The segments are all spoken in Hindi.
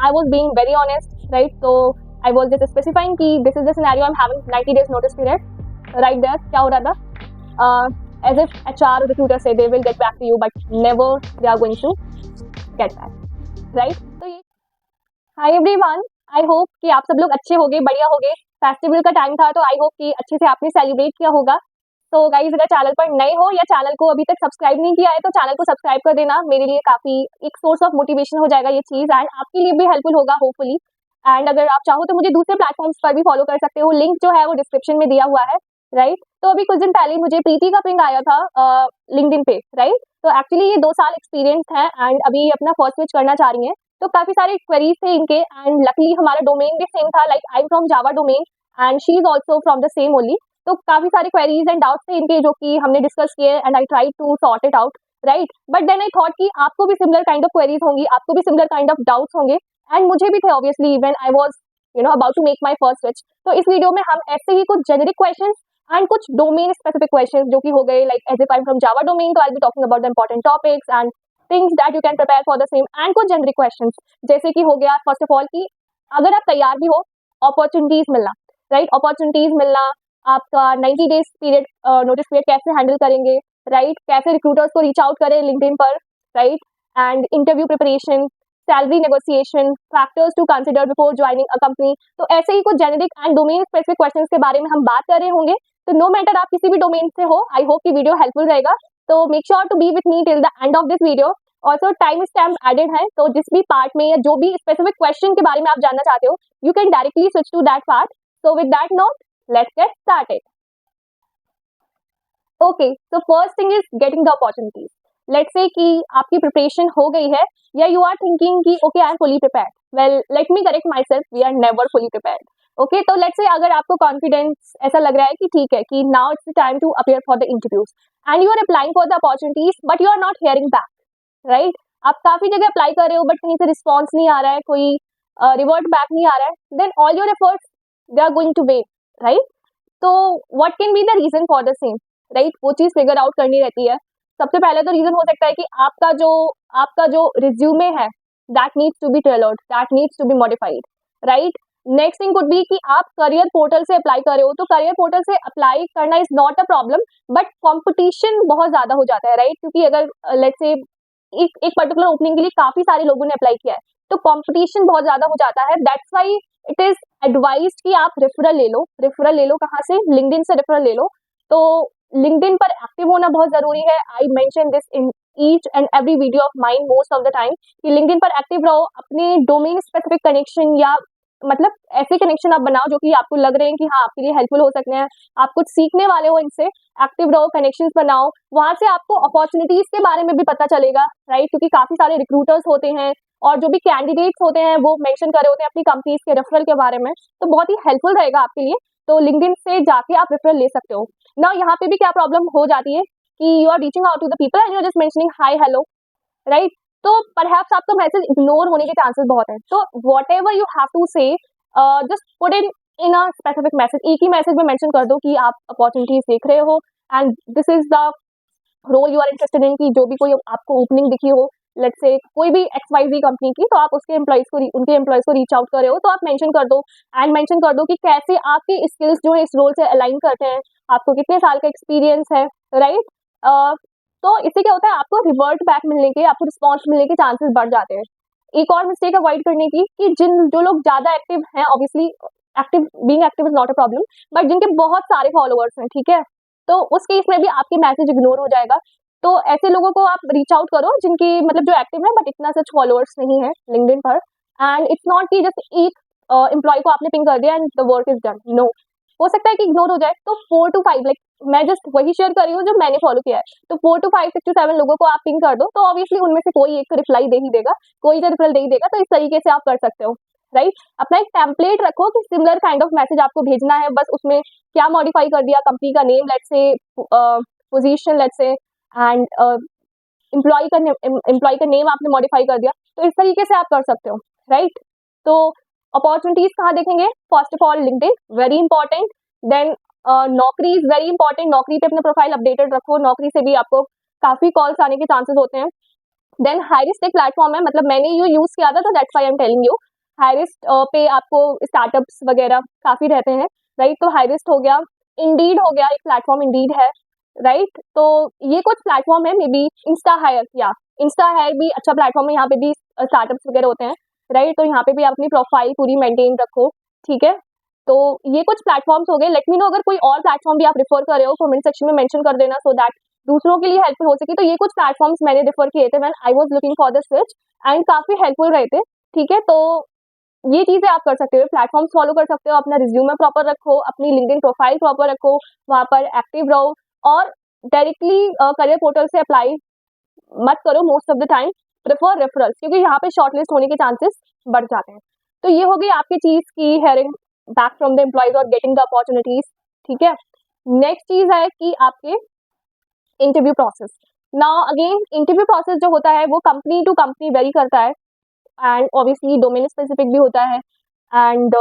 I was being very honest, right? So I was just specifying कि this is the scenario, I'm having 90 days notice period. Right there, क्या हो रहा था? As if HR or recruiter say they will get back to you, but never they are going to get back, right? तो ये Hi everyone, I hope कि आप सब लोग अच्छे होगे, बढ़िया होगे. फेस्टिवल का टाइम था तो आई होप कि अच्छे से आपने सेलिब्रेट किया होगा. तो गाइज अगर चैनल पर नए हो या चैनल को अभी तक सब्सक्राइब नहीं किया है तो चैनल को सब्सक्राइब कर देना. मेरे लिए काफी एक सोर्स ऑफ मोटिवेशन हो जाएगा ये चीज, एंड आपके लिए भी हेल्पफुल होगा होपफुली. एंड अगर आप चाहो तो मुझे दूसरे प्लेटफॉर्म्स पर भी फॉलो कर सकते हो, लिंक जो है वो डिस्क्रिप्शन में दिया हुआ है, राइट? तो अभी कुछ दिन पहले मुझे प्रीति का पिंग आया था लिंक्डइन पे, राइट? तो एक्चुअली ये 2 साल एक्सपीरियंस है एंड अभी अपना फर्स्ट स्विच करना चाह रही है. तो काफी सारे क्वेरीज थे इनके एंड लकली हमारा डोमेन भी सेम था, like I am from Java domain and she is also from the same only. तो काफी सारे क्वेरीज एंड डाउट्स थे इनके जो कि हमने डिस्कस किए and I try to sort it out, right? But then I thought कि आपको भी सिमिलर काइंड ऑफ क्वेरीज होंगी, आपको भी सिमिलर काइंड ऑफ डाउट्स होंगे एंड मुझे भी थे obviously when I was about to make my first switch. तो इस वीडियो में हम ऐसे ही कुछ जेनेरिक क्वेश्चंस एंड कुछ डोमेन स्पेसिफिक क्वेश्चंस जो कि हो गए like as if I am from Java domain तो I will be talking about the important topics and things that you can prepare for the same, and कुछ जेनेरिक क्वेश्चंस जैसे कि हो गया फर्स्ट ऑफ ऑल कि अगर आप तैयार भी हो, अपॉर्चुनिटीज मिलना, राइट? अपॉर्चुनिटीज मिलना, आपका 90 डेज पीरियड नोटिस पीरियड कैसे हैंडल करेंगे, राइट? कैसे रिक्रूटर्स को रीच आउट करें लिंक्डइन पर, right? And interview preparation, salary negotiation, factors to consider before joining a company. तो ऐसे ही कुछ generic and domain specific questions के बारे में हम बात कर रहे होंगे. तो नो मैटर आप किसी भी डोमेन से हो, आई होप कि वीडियो हेल्पफुल रहेगा. तो make sure to be with me till the end of this video. Also time stamp added है, तो जिस भी पार्ट में या जो भी स्पेसिफिक क्वेश्चन के बारे में आप जानना चाहते हो you can directly switch to that part. So with that note let's get started. Okay, so first thing is getting the opportunities. Let's say कि आपकी प्रिपरेशन हो गई है या यू आर थिंकिंग कि okay I am fully prepared. Well let me correct myself, we are never fully prepared. Okay, तो लेट्स से अगर आपको कॉन्फिडेंस ऐसा लग रहा है कि ठीक है कि now it's the time to appear for the interviews and you are applying for the opportunities but you are not hearing back, right? आप काफी जगह अप्लाई कर रहे हो बट कहीं से रिस्पॉन्स नहीं आ रहा है, कोई रिवर्ट बैक नहीं आ रहा है, then all your efforts they are going to waste, right? तो what can be the reason for the same, right? वो चीज फिगर आउट करनी रहती है. सबसे पहले तो रीजन हो सकता है कि आपका जो रिज्यूमे है that needs to be tailored, that needs to be modified, right? Next thing could be कि आप करियर पोर्टल से अप्लाई कर रहे हो, तो करियर पोर्टल से अप्लाई करना is not a problem but competition बहुत ज्यादा हो जाता है, राइट? क्योंकि अगर लेट्स से एक पर्टिकुलर ओपनिंग के लिए काफी सारे लोगों ने अप्लाई किया है तो कंपटीशन बहुत ज्यादा हो जाता है. That's why it is advised कि आप रेफरल ले लो. रेफरल ले लो कहाँ से? लिंक्डइन से रेफरल ले लो. तो लिंक्डइन पर एक्टिव होना बहुत जरूरी है. I mention this in each and every video of mine most of the time कि लिंक्डइन पर एक्टिव रहो. अपने डोमेन स्पेसिफिक कनेक्शन या मतलब ऐसे कनेक्शन आप बनाओ जो कि आपको लग रहे हैं कि हाँ आपके लिए हेल्पफुल हो सकते हैं, आप कुछ सीखने वाले हो इनसे. एक्टिव रहो, कनेक्शंस बनाओ, वहां से आपको अपॉर्चुनिटीज के बारे में भी पता चलेगा, राइट? क्योंकि काफी सारे रिक्रूटर्स होते हैं और जो भी कैंडिडेट्स होते हैं वो मेंशन कर रहे होते हैं अपनी कंपनीज के रेफरल के बारे में, तो बहुत ही हेल्पफुल रहेगा आपके लिए. तो लिंक्डइन से जाके आप रेफरल ले सकते हो ना. यहाँ पे भी क्या प्रॉब्लम हो जाती है कि you are reaching out to the people and you are just mentioning hi hello, right? तो परहैप्स आपका मैसेज इग्नोर होने के चांसेस बहुत हैं. तो whatever you have to say just put in a specific message. एक ही मैसेज में मेंशन कर दो कि आप अपॉर्चुनिटीज देख रहे हो and this is the role you are interested in. की जो भी कोई आपको ओपनिंग दिखी हो, लेट्स से कोई भी XYZ कंपनी की, तो आप उसके उनके एम्प्लॉयज को रीच आउट कर रहे हो तो आप मेंशन कर दो एंड मेंशन कर दो कि कैसे आपके स्किल्स जो है इस रोल से अलाइन करते हैं, आपको कितने साल का एक्सपीरियंस है, राइट? तो इससे क्या होता है आपको रिवर्ट बैक मिलने के, आपको रिस्पॉन्स मिलने के चांसेस बढ़ जाते हैं. एक और मिस्टेक अवॉइड करने की कि जो लोग ज्यादा एक्टिव हैं, obviously being active is not a problem, but जिनके बहुत सारे फॉलोअर्स हैं, ठीक है, तो उस केस में भी आपके मैसेज इग्नोर हो जाएगा. तो ऐसे लोगों को आप रीच आउट करो जिनकी मतलब जो एक्टिव है बट इतना सच फॉलोअर्स नहीं है लिंक्डइन पर. एंड इट्स नॉट कि जस्ट एक एम्प्लॉय को आपने पिंग कर दिया and the work is done. No, हो सकता है कि इग्नोर हो जाए. तो 4 to 5, लाइक मैं जस्ट वही शेयर कर रही हूँ जो मैंने फॉलो किया है. तो 4 to 5, 6 to 7 लोगों को आप पिंग कर दो तो ऑब्वियसली उनमें से कोई एक तो रिप्लाई दे ही देगा, कोई तो रिप्लाई दे ही देगा. तो इस तरीके से आप कर सकते हो, राइट? अपना एक टेम्पलेट रखो कि सिमिलर काइंड ऑफ मैसेज आपको भेजना है, बस उसमें क्या मॉडिफाई कर दिया, कंपनी का name let's say, position let's say, and employee का नेम आपने मॉडिफाई कर दिया. तो इस तरीके से आप कर सकते हो, राइट? तो अपॉर्चुनिटीज कहाँ देखेंगे? First of all LinkedIn, very important. Then Naukri is very important. Naukri पे अपना प्रोफाइल अपडेटेड रखो. नौकरी से भी आपको काफी कॉल्स आने के चांसेस होते हैं. देन हाईरिस्ट एक प्लेटफॉर्म है, मतलब मैंने ये यूज किया था तो that's why I am telling you. Hirist पे आपको स्टार्टअप्स वगैरह काफी रहते हैं, राइट। तो हाईरिस्ट हो गया, इंडीड हो गया, एक प्लेटफॉर्म इंडीड है, राइट। तो ये कुछ प्लेटफॉर्म है, मे बी इंस्टा हायर, या इंस्टा हायर भी अच्छा प्लेटफॉर्म है, यहाँ पे भी स्टार्टअप्स वगैरह होते हैं, राइट। तो यहाँ पे भी आप अपनी प्रोफाइल पूरी मेंटेन रखो, ठीक है। तो ये कुछ प्लेटफॉर्म्स हो गए। लेट मी नो अगर कोई और प्लेटफॉर्म भी आप रेफर कर रहे हो, कमेंट सेक्शन में मेंशन कर देना, सो दैट दूसरों के लिए हेल्पफुल हो सके। तो ये कुछ प्लेटफॉर्म्स मैंने रेफर किए थे when I was looking for the switch, and काफी हेल्पफुल रहे थे, ठीक है। तो ये चीजें आप कर सकते हो, प्लेटफॉर्म्स फॉलो कर सकते हो, अपना रिज्यूमे प्रॉपर रखो, अपनी लिंक्डइन प्रोफाइल प्रॉपर रखो, वहां पर एक्टिव रहो, और डायरेक्टली करियर पोर्टल से अप्लाई मत करो most of the time, prefer referrals, क्योंकि यहाँ पे शॉर्टलिस्ट होने के चांसेस बढ़ जाते हैं। तो ये हो गई आपकी चीज की hearing back from the employees और गेटिंग द अपॉर्चुनिटीज, ठीक है। नेक्स्ट चीज है कि आपके interview process. Now again interview process जो होता है वो कंपनी टू कंपनी वेरी करता है, एंड ऑब्वियसली डोमेन स्पेसिफिक भी होता है, एंड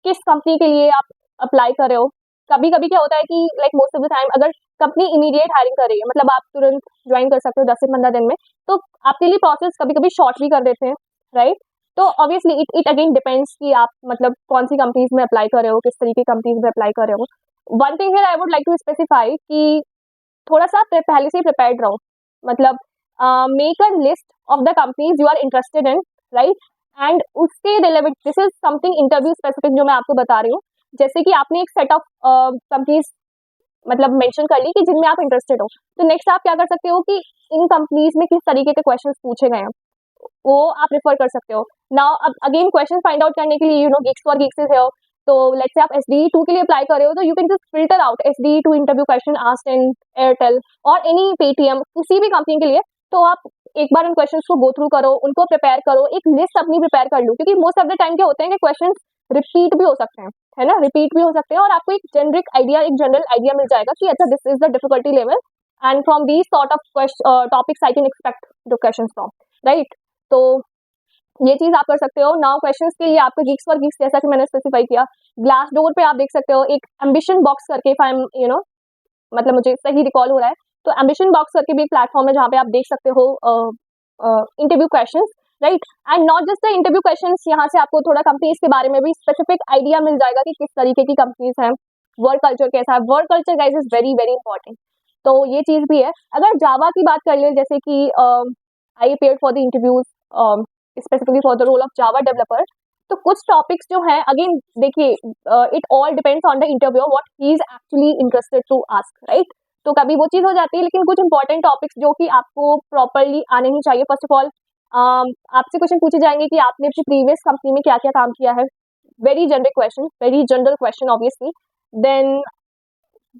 किस कंपनी के लिए आप अप्लाई कर रहे हो। कभी कभी क्या होता है कि like most of the time अगर कंपनी इमीडिएट हायरिंग कर रही है, मतलब आप तुरंत ज्वाइन कर सकते हो 10 से 15 दिन में, तो आपके लिए प्रोसेस कभी कभी शॉर्ट भी कर देते हैं, राइट। तो ऑब्वियसली इट अगेन डिपेंड्स कि आप मतलब कौन सी कंपनीज में अप्लाई कर रहे हो, किस तरीके की कंपनीज में अप्लाई कर रहे हो। One thing here I would like to specify कि थोड़ा सा पहले से प्रिपेयर्ड रहो, मतलब make a list of the companies you are interested in, right. And उसके relevant, this is something interview specific जो मैं आपको बता रही हूँ। जैसे कि आपने एक सेट ऑफ कंपनीज मतलब मेंशन कर ली कि जिनमें आप इंटरेस्टेड हो, तो नेक्स्ट आप क्या कर सकते हो कि इन कंपनीज में किस तरीके के क्वेश्चंस पूछे गए हैं वो आप रेफर कर सकते हो। नाउ अब अगेन क्वेश्चन फाइंड आउट करने के लिए gigs for gigs is here. तो लेट्स से आप SDE2 के लिए अप्लाई कर रहे हो, तो you can just filter out SDE2 interview question asked in Airtel और एनी पेटीएम, किसी भी कंपनी के लिए। तो आप एक बार उन क्वेश्चंस को गो थ्रू करो, उनको प्रिपेयर करो, एक लिस्ट अपनी प्रिपेयर कर लो, क्योंकि मोस्ट ऑफ द टाइम क्या होते हैं कि क्वेश्चंस रिपीट भी हो सकते हैं, है ना, रिपीट भी हो सकते हैं, और आपको एक जेनरिक आइडिया, एक जनरल आइडिया मिल जाएगा कि अच्छा this is the difficulty level, and from these sort of topics I can expect the questions from, right. तो ये चीज आप कर सकते हो। नाउ क्वेश्चंस के लिए आपको गिग्स फॉर गिग्स, जैसा कि मैंने स्पेसिफाई किया, ग्लास डोर पे आप देख सकते हो एक एम्बिशन बॉक्स करके, इफ आई एम मतलब मुझे सही रिकॉल हो रहा है, तो एम्बिशन बॉक्स करके भी एक प्लेटफॉर्म है जहाँ पे आप देख सकते हो interview questions, right. And not just the interview questions, यहाँ से आपको थोड़ा कंपनीज के बारे में भी स्पेसिफिक आइडिया मिल जाएगा कि किस तरीके की कंपनीज हैं, वर्क कल्चर कैसा है। Work culture guys is very very important, तो ये चीज भी है। अगर जावा की बात कर ले, जैसे कि I appeared for the interviews specifically for the role of Java developer, तो कुछ टॉपिक्स जो हैं अगेन देखिए, it all depends on the interview what he is actually interested to ask, right. तो कभी वो चीज हो जाती है, लेकिन कुछ इंपॉर्टेंट टॉपिक्स जो कि आपको प्रॉपरली आने ही चाहिए। फर्स्ट ऑफ ऑल आपसे क्वेश्चन पूछे जाएंगे कि आपने अपनी प्रीवियस कंपनी में क्या क्या काम किया है, very generic question, very general question obviously. Then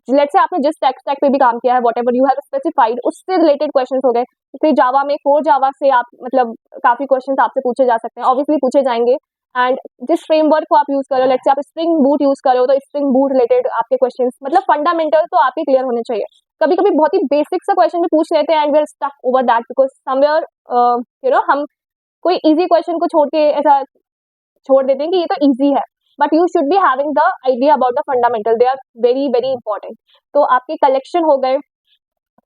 let's say आपने जिस टेक स्टैक पे भी काम किया है, व्हाटएवर यू हैव स्पेसिफाइड, उससे रिलेटेड क्वेश्चंस हो गए। फिर जावा में कोर जावा से आप मतलब काफी क्वेश्चंस आपसे पूछे जा सकते हैं, ऑब्वियसली पूछे जाएंगे। एंड जिस फ्रेमवर्क को आप यूज करो, लेट्स से आप स्प्रिंग बूट यूज करो, तो स्प्रिंग बूट रिलेटेड आपके क्वेश्चंस, मतलब फंडामेंटल तो आपके क्लियर होने चाहिए। कभी कभी बहुत ही बेसिक सा क्वेश्चन भी पूछ लेते हैं, and we are stuck over that because somewhere हम कोई इजी क्वेश्चन को छोड़ के ऐसा छोड़ देते हैं कि ये तो इजी है, but you should be having the idea about the fundamental, they are very very important. तो आपके कलेक्शन हो गए,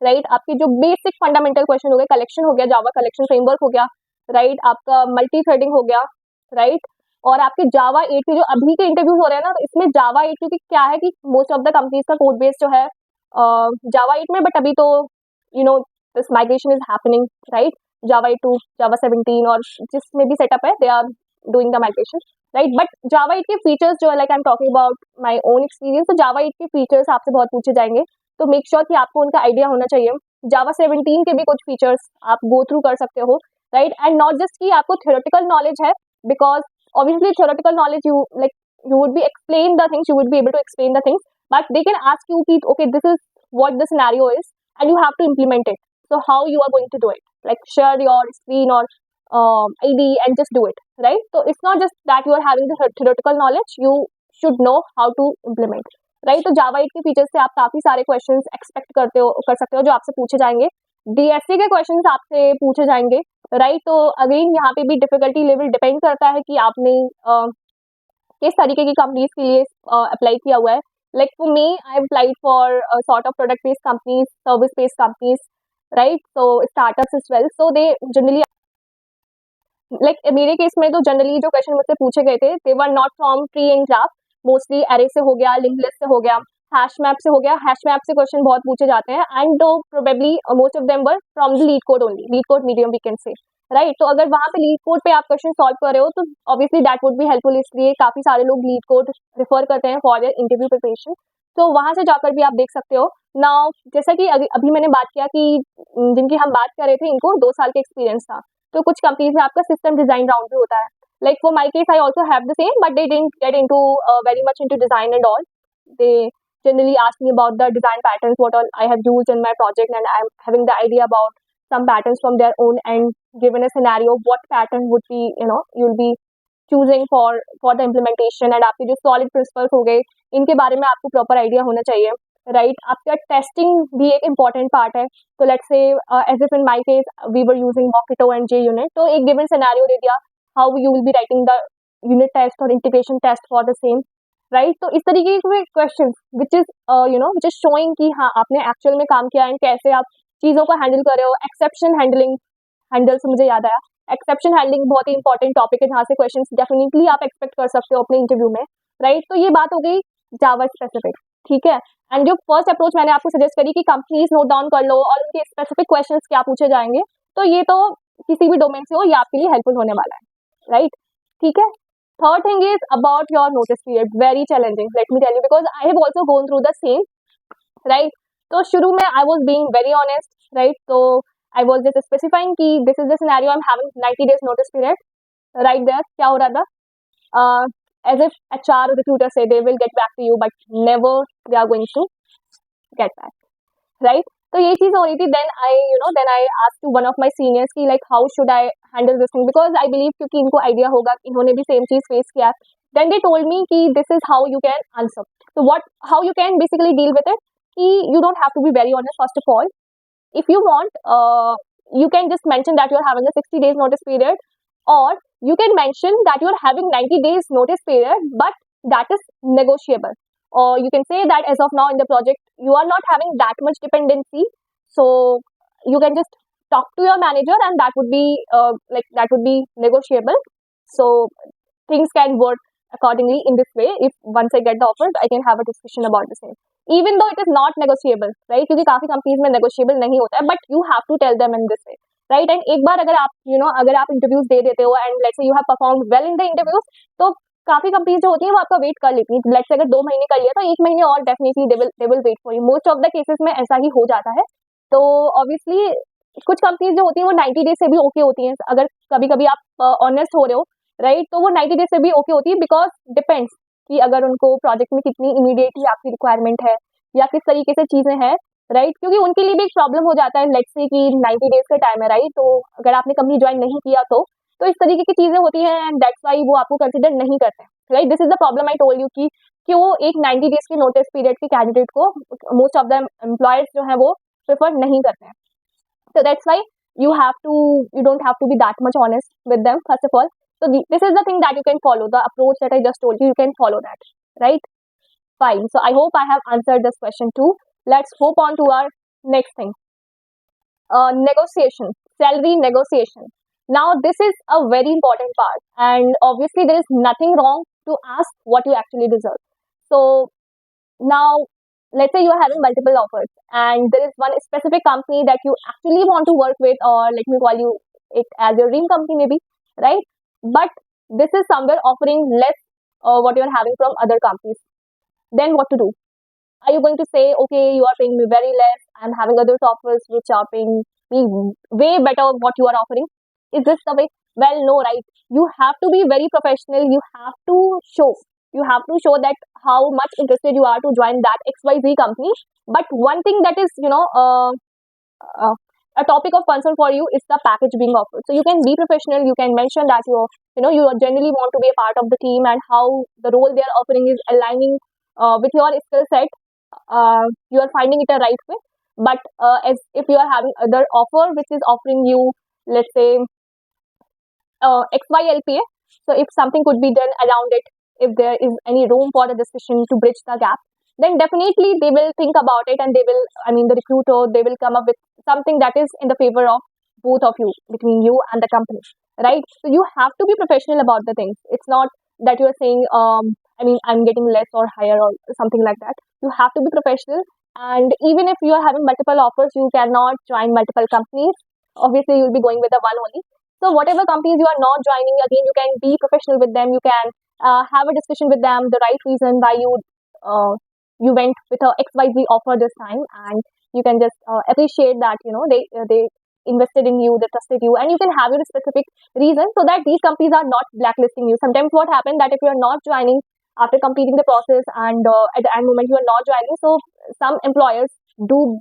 राइट, आपके जो बेसिक फंडामेंटल क्वेश्चन हो गए, कलेक्शन हो गया, जावा कलेक्शन फ्रेमवर्क हो गया, राइट, आपका मल्टी थ्रेडिंग हो गया, राइट। और आपके जावा 8 के जो अभी के इंटरव्यूज हो रहे हैं ना, तो इसमें जावा 8 क्योंकि क्या है कि मोस्ट ऑफ द कंपनीज का कोड बेस जो है जावा 8 में, बट अभी तो this migration is happening, right, Java 8 to Java 17, और जिसमें भी सेटअप है they are doing the migration, right. But Java 8 के फीचर्स जो है, like I am talking about my own experience, तो जावा 8 के फीचर्स आपसे बहुत पूछे जाएंगे, तो मेक श्योर कि आपको उनका आइडिया होना चाहिए। जावा 17 के भी कुछ फीचर्स आप गो थ्रू कर सकते हो, राइट। एंड नॉट जस्ट कि आपको थ्योरेटिकल नॉलेज है, because obviously theoretical knowledge you would be explain the things, you would be able to explain the things, but they can ask you कि okay this is what the scenario is and you have to implement it, so how you are going to do it, like share your screen or ID and just do it, right? So it's not just that you are having the theoretical knowledge, you should know how to implement, right? तो Java 8 के फीचर्स से आप काफी सारे क्वेश्चंस एक्सपेक्ट कर सकते हो जो आपसे पूछे जाएंगे। DSC के क्वेश्चंस आपसे पूछे जाएंगे, राइट। तो अगेन यहाँ पे भी डिफिकल्टी लेवल डिपेंड करता है कि आपने किस तरीके की कंपनीज के लिए अप्लाई किया हुआ है। Like for me I applied for sort of product based companies, service based companies, right? So startups as well, so they generally, like मेरे केस में तो जनरली जो क्वेश्चन मुझसे पूछे गए थे they were not from tree and graph, mostly array से हो गया, लिंक लिस्ट से हो गया, हैश मैप से हो गया। हैश मैप से क्वेश्चन बहुत पूछे जाते हैं and though probably most of them were from the LeetCode only, LeetCode medium we can say, right. तो अगर वहाँ पे लीड कोड पे आप क्वेश्चन सॉल्व कर रहे हो तो obviously that would be helpful, इसलिए काफी सारे लोग लीड कोड रिफर करते हैं फॉर देयर इंटरव्यू प्रिपरेशन। तो वहां से जाकर भी आप देख सकते हो। नाउ जैसा कि अभी मैंने बात किया कि जिनकी हम बात कर रहे थे इनको 2 साल का एक्सपीरियंस था, तो कुछ कंपनीज में आपका सिस्टम डिजाइन राउंड भी होता है। Like for my case I also have the same, but they didn't get into very much into design and all. They generally ask me about the design patterns what all I have used in my project, and I'm having the idea about some patterns from their own, and given a scenario what pattern would be, you'll be choosing for the implementation, and आपके जो solid principles हो गए इनके बारे में आपको proper idea होना चाहिए, राइट। आपका टेस्टिंग भी एक इम्पॉर्टेंट पार्ट है। तो let's say as if in my case we were using Mockito and JUnit, तो एक गिवन सिनेरियो दे दिया, how you will be writing the unit test और integration test for the same, right. तो इस तरीके के question which is which is showing कि हाँ आपने एक्चुअल में काम किया एंड कैसे आप चीज़ों को हैंडल कर रहे हो। एक्सेप्शन हैंडलिंग, हैंडल से मुझे याद आया, एक्सेप्शन हैंडलिंग बहुत ही इंपॉर्टेंट टॉपिक है जहाँ से क्वेश्चन डेफिनेटली आप एक्सपेक्ट कर सकते हो अपने इंटरव्यू में, राइट। तो ये बात हो गई जावा स्पेसिफिक, ठीक है। एंड जो फर्स्ट अप्रोच मैंने आपको सजेस्ट करी कि कंपनीज नोट डाउन कर लो और उनके स्पेसिफिक क्वेश्चंस क्या पूछे जाएंगे, तो ये तो किसी भी डोमेन से हो, ये आपके लिए हेल्पफुल होने वाला है, राइट, ठीक है। Third thing is about your notice period, very challenging, let me tell you, because I have also gone through the same, right. तो शुरू में I was being very honest, right. तो आई वॉज जस्ट स्पेसिफाइंग कि this is the scenario, I am having 90 days notice period, right. There क्या हो रहा था, as if HR or recruiter say they will get back to you, but never they are going to get back, right? तो ये चीज हो रही थी। then I asked to one of my seniors कि like how should I handle this thing, because I believe क्योंकि इनको आइडिया होगा, इन्होंने भी सेम चीज फेस किया। then they told me कि this is how you can answer, so how you can basically deal with it, कि you don't have to be very honest first of all. If you want, you can just mention that you're having a 60 days notice period, or you can mention that you're having 90 days notice period, but that is negotiable. Or you can say that as of now in the project, you are not having that much dependency, so you can just talk to your manager, and that would be negotiable. So things can work accordingly in this way. If once I get the offer, I can have a discussion about the same, even though it is not negotiable, right? क्योंकि काफी कंपनीज में negotiable नहीं होता है, but you have to tell them in this way, right. And एक बार अगर आप अगर आप इंटरव्यूज दे देते हो and let's say you have performed well in the interviews, तो काफी कंपनीज जो होती है वो आपका वेट कर लेती है। लेट्स से अगर 2 महीने कर लिया तो 1 महीने और definitely they will wait for you. Most of the cases में ऐसा ही हो जाता है। तो ऑब्वियसली कुछ कंपनीज जो होती हैं वो 90 डेज से भी ओके होती हैं, अगर कभी कभी आप ऑनेस्ट हो रहे हो, राइट। तो वो 90 डेज से भी ओके होती है, बिकॉज डिपेंड्स कि अगर उनको प्रोजेक्ट में कितनी इमीडिएटली आपकी रिक्वायरमेंट है या किस तरीके से चीजें हैं, राइट। क्योंकि उनके लिए भी एक प्रॉब्लम हो जाता है, लेट्स से कि 90 डेज का टाइम है, राइट। तो अगर आपने कंपनी ज्वाइन नहीं किया तो इस तरीके की चीजें होती हैं, एंड दैट्स व्हाई वो आपको कंसिडर नहीं करते हैं, right. This is the problem I told you कि वो एक 90 डेज के नोटिस पीरियड के कैंडिडेट को मोस्ट ऑफ द एम्प्लॉयर्स जो है वो प्रेफर नहीं करते हैं। So that's why you don't have to be that much honest with them first of all. So this is the thing that you can follow, the approach that I just told you can follow that, right? Fine. So I hope I have answered this question too. Let's hop on to our next thing. Negotiation, salary negotiation. Now this is a very important part, and obviously there is nothing wrong to ask what you actually deserve. So now let's say you are having multiple offers and there is one specific company that you actually want to work with, or let me call you it as your dream company maybe, right? But this is somewhere offering less what you are having from other companies. Then what to do? Are you going to say, okay, you are paying me very less, I'm having other offers which are paying me way better what you are offering? Is this the way? Well, no, right? You have to be very professional. You have to show that how much interested you are to join that XYZ company. But one thing that is a topic of concern for you is the package being offered. So you can be professional, you can mention that you generally want to be a part of the team, and how the role they are offering is aligning with your skill set. You are finding it a right way. But as if you are having other offer which is offering you, let's say XYLPA, so if something could be done around it, if there is any room for the discussion to bridge the gap, then definitely they will think about it, and they will, I mean, the recruiter, they will come up with something that is in the favor of both of you, between you and the company, right? So you have to be professional about the things. It's not that you are saying, I mean, I'm getting less or higher or something like that. You have to be professional. And even if you are having multiple offers, you cannot join multiple companies. Obviously, you'll be going with the one only. So whatever companies you are not joining, again, you can be professional with them. You can have a discussion with them, the right reason why you went with a XYZ offer this time, and you can just appreciate that, they invested in you, they trusted you, and you can have your specific reason so that these companies are not blacklisting you. Sometimes what happens that if you are not joining after completing the process, and at the end moment you are not joining, so some employers do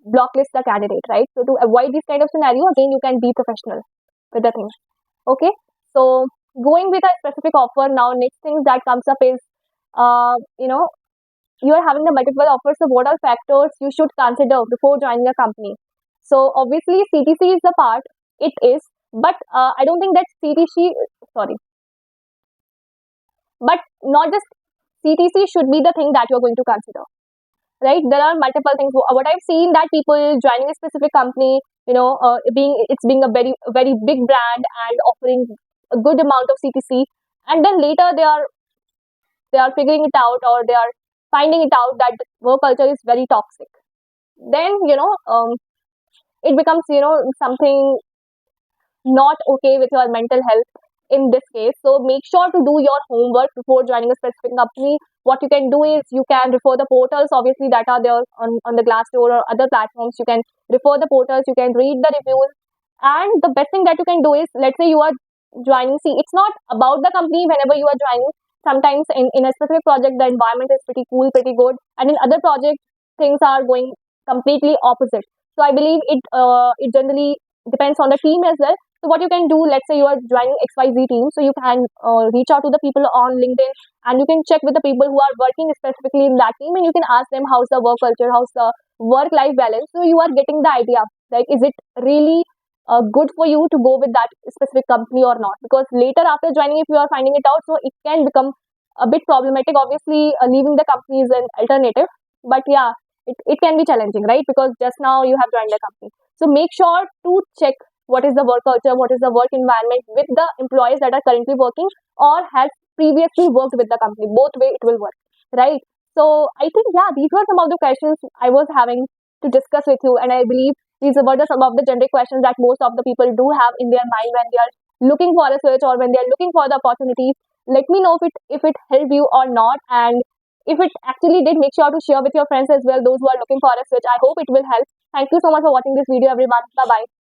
blocklist the candidate, right? So to avoid this kind of scenario, again, you can be professional with the thing. Okay, so going with a specific offer, now next thing that comes up is, uh, you know you are having the multiple offers. So what are factors you should consider before joining a company? So obviously CTC is the part, it is, but I don't think that CTC, sorry, but not just CTC should be the thing that you're going to consider, right? There are multiple things. What I've seen that people joining a specific company, being a very big brand and offering a good amount of CTC, and then later they are figuring it out, or they are finding it out that the work culture is very toxic. Then it becomes something not okay with your mental health in this case. So make sure to do your homework before joining a specific company. What you can do is you can refer the portals, obviously, that are there on the Glassdoor or other platforms. You can refer the portals, you can read the reviews. And the best thing that you can do is, let's say you are joining, see, it's not about the company whenever you are joining. Sometimes in a specific project, the environment is pretty cool, pretty good. And in other projects, things are going completely opposite. So I believe it generally depends on the team as well. So what you can do, let's say you are joining XYZ team, so you can reach out to the people on LinkedIn, and you can check with the people who are working specifically in that team, and you can ask them how's the work culture, how's the work-life balance. So you are getting the idea, like, is it really good for you to go with that specific company or not? Because later after joining, if you are finding it out, so it can become a bit problematic. Obviously, leaving the company is an alternative, but yeah, it can be challenging, right? Because just now you have joined the company. So make sure to check what is the work culture, what is the work environment with the employees that are currently working or has previously worked with the company. Both way it will work, right? So I think, yeah, these were some of the questions I was having to discuss with you, and I believe these were some of the generic questions that most of the people do have in their mind when they are looking for a search or when they are looking for the opportunities. Let me know if it helped you or not, and if it actually did, make sure to share with your friends as well, those who are looking for a switch. I hope it will help. Thank you so much for watching this video, everyone. Bye bye.